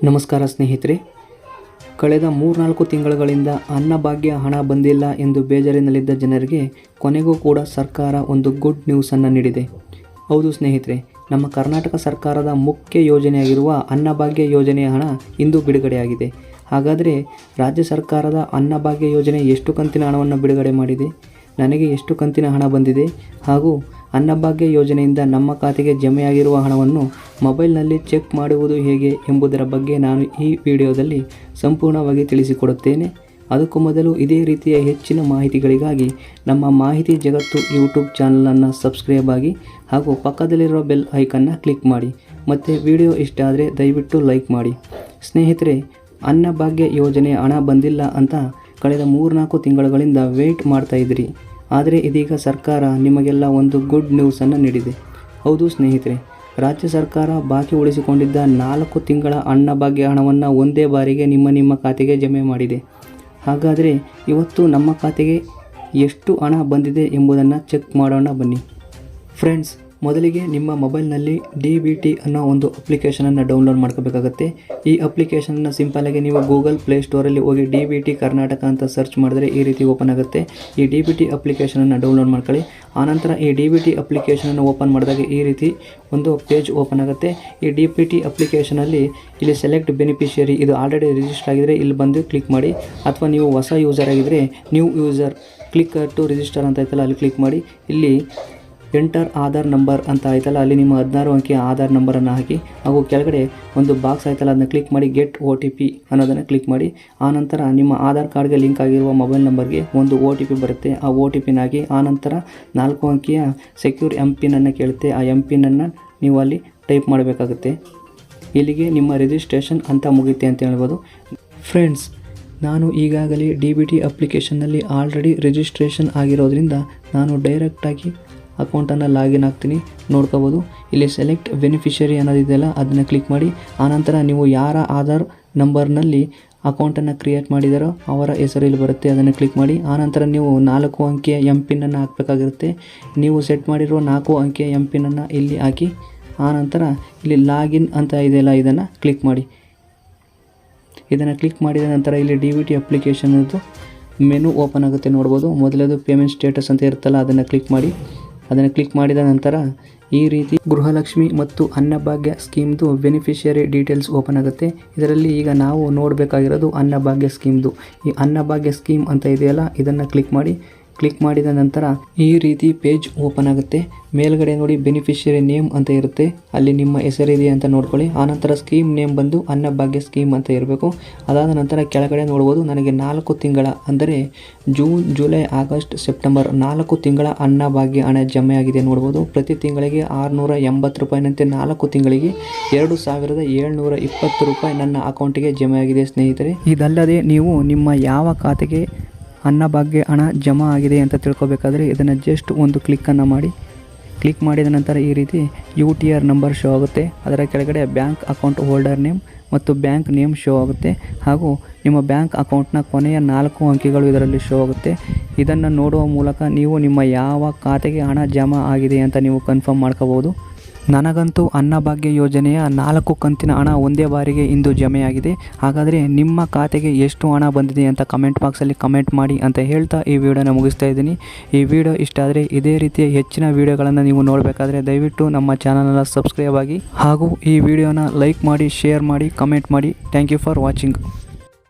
ನಮಸ್ಕಾರ ಸ್ನೇಹಿತರೆ. ಕಳೆದ 3-4 ತಿಂಗಳುಗಳಿಂದ ಅನ್ನಭಾಗ್ಯ ಹಣ ಬಂದಿಲ್ಲ ಎಂದು ಬೇಜಾರಿನಲ್ಲಿದ್ದ ಜನರಿಗೆ ಕೊನೆಗೂ ಕೂಡ ಸರ್ಕಾರ ಒಂದು ಗುಡ್ ನ್ಯೂಸನ್ನು ನೀಡಿದೆ. ಹೌದು ಸ್ನೇಹಿತರೆ, ನಮ್ಮ ಕರ್ನಾಟಕ ಸರ್ಕಾರದ ಮುಖ್ಯ ಯೋಜನೆಯಾಗಿರುವ ಅನ್ನಭಾಗ್ಯ ಯೋಜನೆಯ ಹಣ ಇಂದು ಬಿಡುಗಡೆಯಾಗಿದೆ. ಹಾಗಾದರೆ ರಾಜ್ಯ ಸರ್ಕಾರದ ಅನ್ನಭಾಗ್ಯ ಯೋಜನೆ ಎಷ್ಟು ಕಂತಿನ ಹಣವನ್ನು ಬಿಡುಗಡೆ ಮಾಡಿದೆ, ನನಗೆ ಎಷ್ಟು ಕಂತಿನ ಹಣ ಬಂದಿದೆ ಹಾಗೂ ಅನ್ನಭಾಗ್ಯ ಯೋಜನೆಯಿಂದ ನಮ್ಮ ಖಾತೆಗೆ ಜಮೆಯಾಗಿರುವ ಹಣವನ್ನು ಮೊಬೈಲ್ನಲ್ಲಿ ಚೆಕ್ ಮಾಡುವುದು ಹೇಗೆ ಎಂಬುದರ ಬಗ್ಗೆ ನಾನು ಈ ವಿಡಿಯೋದಲ್ಲಿ ಸಂಪೂರ್ಣವಾಗಿ ತಿಳಿಸಿಕೊಡುತ್ತೇನೆ. ಅದಕ್ಕೂ ಮೊದಲು ಇದೇ ರೀತಿಯ ಹೆಚ್ಚಿನ ಮಾಹಿತಿಗಳಿಗಾಗಿ ನಮ್ಮ ಮಾಹಿತಿ ಜಗತ್ತು ಯೂಟ್ಯೂಬ್ ಚಾನಲನ್ನು ಸಬ್ಸ್ಕ್ರೈಬ್ ಆಗಿ ಹಾಗೂ ಪಕ್ಕದಲ್ಲಿರೋ ಬೆಲ್ ಐಕನ್ನ ಕ್ಲಿಕ್ ಮಾಡಿ. ಮತ್ತು ವಿಡಿಯೋ ಇಷ್ಟ ಆದರೆ ದಯವಿಟ್ಟು ಲೈಕ್ ಮಾಡಿ. ಸ್ನೇಹಿತರೆ, ಅನ್ನಭಾಗ್ಯ ಯೋಜನೆಯ ಹಣ ಬಂದಿಲ್ಲ ಅಂತ ಕಳೆದ 3-4 ತಿಂಗಳುಗಳಿಂದ ವೇಟ್ ಮಾಡ್ತಾ ಇದ್ರಿ. ಆದರೆ ಇದೀಗ ಸರ್ಕಾರ ನಿಮಗೆಲ್ಲ ಒಂದು ಗುಡ್ ನ್ಯೂಸನ್ನು ನೀಡಿದೆ. ಹೌದು ಸ್ನೇಹಿತರೆ, ರಾಜ್ಯ ಸರ್ಕಾರ ಬಾಕಿ ಉಳಿಸಿಕೊಂಡಿದ್ದ 4 ತಿಂಗಳ ಅನ್ನಭಾಗ್ಯ ಹಣವನ್ನು ಒಂದೇ ಬಾರಿಗೆ ನಿಮ್ಮ ಖಾತೆಗೆ ಜಮೆ ಮಾಡಿದೆ. ಹಾಗಾದರೆ ಇವತ್ತು ನಮ್ಮ ಖಾತೆಗೆ ಎಷ್ಟು ಹಣ ಬಂದಿದೆ ಎಂಬುದನ್ನು ಚೆಕ್ ಮಾಡೋಣ ಬನ್ನಿ. ಫ್ರೆಂಡ್ಸ್, ಮೊದಲಿಗೆ ನಿಮ್ಮ ಮೊಬೈಲ್ನಲ್ಲಿ DBT ಅನ್ನೋ ಒಂದು ಅಪ್ಲಿಕೇಶನನ್ನು ಡೌನ್ಲೋಡ್ ಮಾಡ್ಕೋಬೇಕಾಗತ್ತೆ. ಈ ಅಪ್ಲಿಕೇಶನನ್ನು ಸಿಂಪಲ್ಲಾಗಿ ನೀವು ಗೂಗಲ್ ಪ್ಲೇಸ್ಟೋರಲ್ಲಿ ಹೋಗಿ DBT ಕರ್ನಾಟಕ ಅಂತ ಸರ್ಚ್ ಮಾಡಿದ್ರೆ ಈ ರೀತಿ ಓಪನ್ ಆಗುತ್ತೆ. ಈ DBT ಅಪ್ಲಿಕೇಶನನ್ನು ಡೌನ್ಲೋಡ್ ಮಾಡ್ಕೊಳ್ಳಿ. ಆನಂತರ ಈ DBT ಅಪ್ಲಿಕೇಶನನ್ನು ಓಪನ್ ಮಾಡಿದಾಗ ಈ ರೀತಿ ಒಂದು ಪೇಜ್ ಓಪನ್ ಆಗುತ್ತೆ. ಈ DBT ಅಪ್ಲಿಕೇಶನಲ್ಲಿ ಇಲ್ಲಿ ಸೆಲೆಕ್ಟ್ ಬೆನಿಫಿಷಿಯರಿ, ಇದು ಆಲ್ರೆಡಿ ರಿಜಿಸ್ಟರ್ ಆಗಿದ್ರೆ ಇಲ್ಲಿ ಬಂದು ಕ್ಲಿಕ್ ಮಾಡಿ. ಅಥವಾ ನೀವು ಹೊಸ ಯೂಸರ್ ಆಗಿದ್ದರೆ new user click to register ಅಂತ ಆಯ್ತಲ್ಲ, ಅಲ್ಲಿ ಕ್ಲಿಕ್ ಮಾಡಿ. ಇಲ್ಲಿ ಎಂಟರ್ ಆಧಾರ್ ನಂಬರ್ ಅಂತ ಆಯ್ತಲ್ಲ, ಅಲ್ಲಿ ನಿಮ್ಮ 16 ಅಂಕಿಯ ಆಧಾರ್ ನಂಬರನ್ನು ಹಾಕಿ ಹಾಗೂ ಕೆಳಗಡೆ ಒಂದು ಬಾಕ್ಸ್ ಆಯ್ತಲ್ಲ, ಅದನ್ನು ಕ್ಲಿಕ್ ಮಾಡಿ ಗೆಟ್ OTP ಅನ್ನೋದನ್ನು ಕ್ಲಿಕ್ ಮಾಡಿ. ಆನಂತರ ನಿಮ್ಮ ಆಧಾರ್ ಕಾರ್ಡ್ಗೆ ಲಿಂಕ್ ಆಗಿರುವ ಮೊಬೈಲ್ ನಂಬರ್ಗೆ ಒಂದು OTP ಬರುತ್ತೆ. ಆ OTPನ ಹಾಕಿ ಆನಂತರ 4 ಅಂಕಿಯ ಸೆಕ್ಯೂರ್ MPIN ಕೇಳುತ್ತೆ. ಆ MPIN ನೀವು ಅಲ್ಲಿ ಟೈಪ್ ಮಾಡಬೇಕಾಗುತ್ತೆ. ಇಲ್ಲಿಗೆ ನಿಮ್ಮ ರಿಜಿಸ್ಟ್ರೇಷನ್ ಅಂತ ಮುಗಿಯುತ್ತೆ ಅಂತ ಹೇಳ್ಬೋದು. ಫ್ರೆಂಡ್ಸ್, ನಾನು ಈಗಾಗಲೇ DBT ಅಪ್ಲಿಕೇಶನ್ನಲ್ಲಿ ಆಲ್ರೆಡಿ ರಿಜಿಸ್ಟ್ರೇಷನ್ ಆಗಿರೋದ್ರಿಂದ ನಾನು ಡೈರೆಕ್ಟಾಗಿ ಅಕೌಂಟನ್ನು ಲಾಗಿನ್ ಆಗ್ತೀನಿ, ನೋಡ್ಕೋಬೋದು. ಇಲ್ಲಿ ಸೆಲೆಕ್ಟ್ ಬೆನಿಫಿಷರಿ ಅನ್ನೋದಿದೆಯಲ್ಲ, ಅದನ್ನು ಕ್ಲಿಕ್ ಮಾಡಿ. ಆನಂತರ ನೀವು ಯಾರ ಆಧಾರ್ ನಂಬರ್ನಲ್ಲಿ ಅಕೌಂಟನ್ನು ಕ್ರಿಯೇಟ್ ಮಾಡಿದಾರೋ ಅವರ ಹೆಸರು ಇಲ್ಲಿ ಬರುತ್ತೆ, ಅದನ್ನು ಕ್ಲಿಕ್ ಮಾಡಿ. ಆನಂತರ ನೀವು 4 ಅಂಕಿಯ MPIN ಹಾಕಬೇಕಾಗಿರುತ್ತೆ. ನೀವು ಸೆಟ್ ಮಾಡಿರೋ 4 ಅಂಕಿಯ MPIN ಇಲ್ಲಿ ಹಾಕಿ. ಆನಂತರ ಇಲ್ಲಿ ಲಾಗಿನ್ ಅಂತ ಇದೆಯಲ್ಲ, ಇದನ್ನು ಕ್ಲಿಕ್ ಮಾಡಿ. ಇದನ್ನು ಕ್ಲಿಕ್ ಮಾಡಿದ ನಂತರ ಇಲ್ಲಿ DBT ಅಪ್ಲಿಕೇಶನದ್ದು ಮೆನು ಓಪನ್ ಆಗುತ್ತೆ, ನೋಡ್ಬೋದು. ಮೊದಲದು ಪೇಮೆಂಟ್ ಸ್ಟೇಟಸ್ ಅಂತ ಇರುತ್ತಲ್ಲ, ಅದನ್ನು ಕ್ಲಿಕ್ ಮಾಡಿ. ಅದನ್ನು ಕ್ಲಿಕ್ ಮಾಡಿದ ನಂತರ ಈ ರೀತಿ ಗೃಹಲಕ್ಷ್ಮಿ ಮತ್ತು ಅನ್ನಭಾಗ್ಯ ಸ್ಕೀಮ್ದು ಬೆನಿಫಿಷಿಯರಿ ಡೀಟೇಲ್ಸ್ ಓಪನ್ ಆಗುತ್ತೆ. ಇದರಲ್ಲಿ ಈಗ ನಾವು ನೋಡಬೇಕಾಗಿರೋದು ಅನ್ನಭಾಗ್ಯ ಸ್ಕೀಮ್ದು. ಈ ಅನ್ನಭಾಗ್ಯ ಸ್ಕೀಮ್ ಅಂತ ಇದೆಯಲ್ಲ, ಇದನ್ನು ಕ್ಲಿಕ್ ಮಾಡಿ. ಕ್ಲಿಕ್ ಮಾಡಿದ ನಂತರ ಈ ರೀತಿ ಪೇಜ್ ಓಪನ್ ಆಗುತ್ತೆ. ಮೇಲ್ಗಡೆ ನೋಡಿ ಬೆನಿಫಿಷಿಯರಿ ನೇಮ್ ಅಂತ ಇರುತ್ತೆ, ಅಲ್ಲಿ ನಿಮ್ಮ ಹೆಸರಿದೆ ಅಂತ ನೋಡ್ಕೊಳ್ಳಿ. ಆನಂತರ ಸ್ಕೀಮ್ ನೇಮ್ ಬಂದು ಅನ್ನಭಾಗ್ಯ ಸ್ಕೀಮ್ ಅಂತ ಇರಬೇಕು. ಅದಾದ ನಂತರ ಕೆಳಗಡೆ ನೋಡ್ಬೋದು, ನನಗೆ 4 ತಿಂಗಳ ಅಂದರೆ ಜೂನ್, ಜುಲೈ, ಆಗಸ್ಟ್, ಸೆಪ್ಟೆಂಬರ್ 4 ತಿಂಗಳ ಅನ್ನಭಾಗ್ಯ ಹಣ ಜಮೆ ಆಗಿದೆ ನೋಡ್ಬೋದು. ಪ್ರತಿ ತಿಂಗಳಿಗೆ 680 ರೂಪಾಯಿನಂತೆ 4 ತಿಂಗಳಿಗೆ 2720 ರೂಪಾಯಿ ನನ್ನ ಅಕೌಂಟಿಗೆ ಜಮೆ ಆಗಿದೆ ಸ್ನೇಹಿತರೆ. ಇದಲ್ಲದೆ ನೀವು ನಿಮ್ಮ ಯಾವ ಖಾತೆಗೆ ಅನ್ನಭಾಗ್ಯ ಹಣ ಜಮಾ ಆಗಿದೆ ಅಂತ ತಿಳ್ಕೊಬೇಕಾದ್ರೆ ಇದನ್ನು ಜಸ್ಟ್ ಒಂದು ಕ್ಲಿಕ್ಕನ್ನು ಮಾಡಿ. ಕ್ಲಿಕ್ ಮಾಡಿದ ನಂತರ ಈ ರೀತಿ UTR ನಂಬರ್ ಶೋ ಆಗುತ್ತೆ. ಅದರ ಕೆಳಗಡೆ ಬ್ಯಾಂಕ್ ಅಕೌಂಟ್ ಹೋಲ್ಡರ್ ನೇಮ್ ಮತ್ತು ಬ್ಯಾಂಕ್ ನೇಮ್ ಶೋ ಆಗುತ್ತೆ. ಹಾಗೂ ನಿಮ್ಮ ಬ್ಯಾಂಕ್ ಅಕೌಂಟ್ನ ಕೊನೆಯ 4 ಅಂಕಿಗಳು ಇದರಲ್ಲಿ ಶೋ ಆಗುತ್ತೆ. ಇದನ್ನು ನೋಡುವ ಮೂಲಕ ನೀವು ನಿಮ್ಮ ಯಾವ ಖಾತೆಗೆ ಹಣ ಜಮಾ ಆಗಿದೆ ಅಂತ ನೀವು ಕನ್ಫರ್ಮ್ ಮಾಡ್ಕೋಬೋದು. ನನಗಂತೂ ಅನ್ನಭಾಗ್ಯ ಯೋಜನೆಯ 4 ಕಂತಿನ ಹಣ ಒಂದೇ ಬಾರಿಗೆ ಇಂದು ಜಮೆಯಾಗಿದೆ. ಹಾಗಾದರೆ ನಿಮ್ಮ ಖಾತೆಗೆ ಎಷ್ಟು ಹಣ ಬಂದಿದೆ ಅಂತ ಕಮೆಂಟ್ ಬಾಕ್ಸಲ್ಲಿ ಕಮೆಂಟ್ ಮಾಡಿ ಅಂತ ಹೇಳ್ತಾ ಈ ವಿಡಿಯೋನ ಮುಗಿಸ್ತಾ ಇದ್ದೀನಿ. ಈ ವಿಡಿಯೋ ಇಷ್ಟ ಆದರೆ ಇದೇ ರೀತಿಯ ಹೆಚ್ಚಿನ ವಿಡಿಯೋಗಳನ್ನು ನೀವು ನೋಡಬೇಕಾದ್ರೆ ದಯವಿಟ್ಟು ನಮ್ಮ ಚಾನಲನ್ನು ಸಬ್ಸ್ಕ್ರೈಬ್ ಆಗಿ ಹಾಗೂ ಈ ವಿಡಿಯೋನ ಲೈಕ್ ಮಾಡಿ, ಶೇರ್ ಮಾಡಿ, ಕಮೆಂಟ್ ಮಾಡಿ. Thank you for watching.